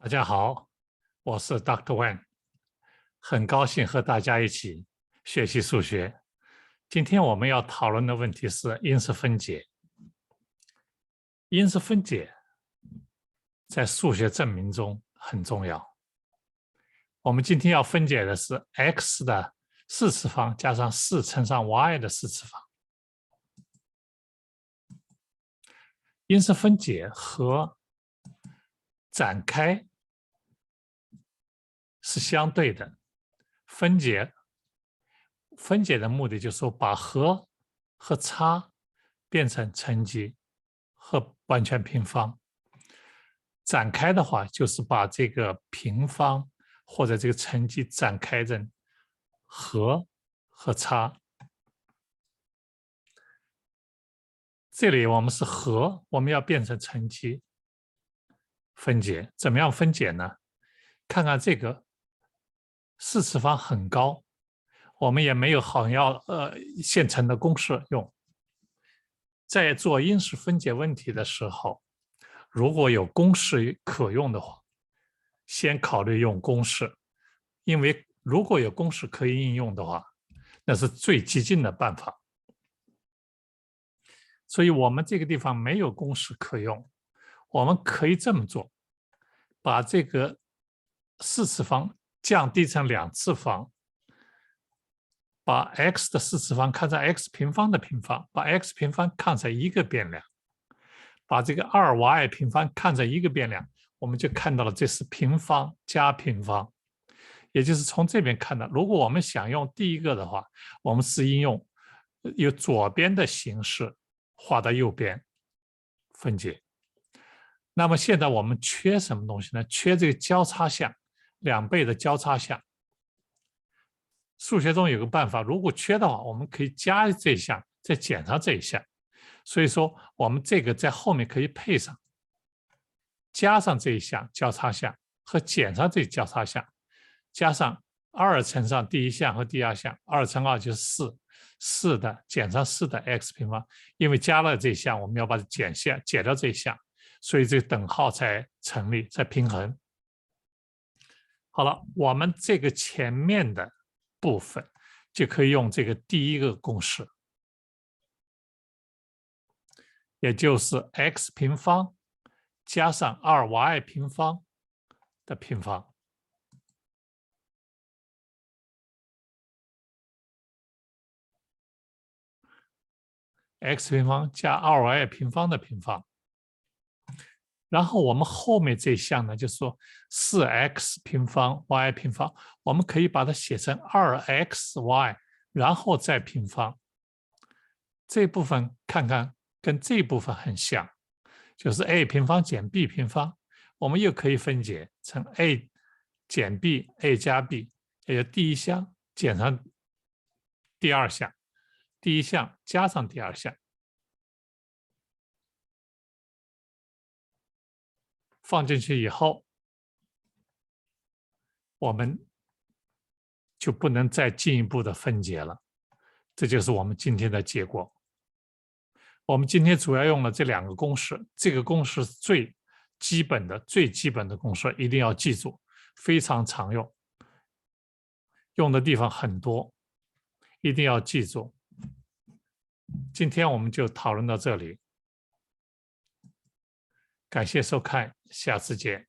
大家好，我是 Dr. Wan，很高兴和大家一起学习数学。今天我们要讨论的问题是因式分解。因式分解在数学证明中很重要。我们今天要分解的是 x 的4次方加上4乘上 y 的4次方。因式分解和展开是相对的。分解的目的就是说把和差变成乘积和完全平方。展开的话就是把这个平方或者这个乘积展开成和差。这里我们是和，我们要变成乘积分解。怎么样分解呢？看看这个4次方很高，我们也没有好像现成的公式用。在做因式分解问题的时候，如果有公式可用的话，先考虑用公式，因为如果有公式可以应用的话，那是最激进的办法。所以我们这个地方没有公式可用，我们可以这么做，把这个4次方降低成2次方，把 x 的4次方看成 x 平方的平方，把 x 平方看成一个变量，把这个2y 平方看成一个变量，我们就看到了这是平方加平方。也就是从这边看到，如果我们想用第一个的话，我们是应用由左边的形式画到右边分解。那么现在我们缺什么东西呢？缺这个交叉项，2倍的交叉项。数学中有个办法，如果缺的话，我们可以加这一项，再减上这一项。所以说，我们这个在后面可以配上，加上这一项交叉项和减上这交叉项，加上2乘上第一项和第二项，2乘2就是4，4的减上4的 x 平方，因为加了这一项，我们要把它减掉这一项，所以这个等号才成立，才平衡。好了，我们这个前面的部分就可以用这个第一个公式，也就是 x 平方加上2y 平方的平方。x 平方加2y 平方的平方。然后我们后面这一项呢，就是说 4x 平方 y 平方，我们可以把它写成 2xy， 然后再平方。这部分看看跟这部分很像，就是 a 平方减 b 平方，我们又可以分解成 a 减 b，a 加 b， 也就第一项减上第二项，第一项加上第二项。放进去以后，我们就不能再进一步的分解了，这就是我们今天的结果。我们今天主要用了这2个公式，这个公式是最基本的公式，一定要记住，非常常用，用的地方很多，一定要记住。今天我们就讨论到这里，感谢收看，下次见。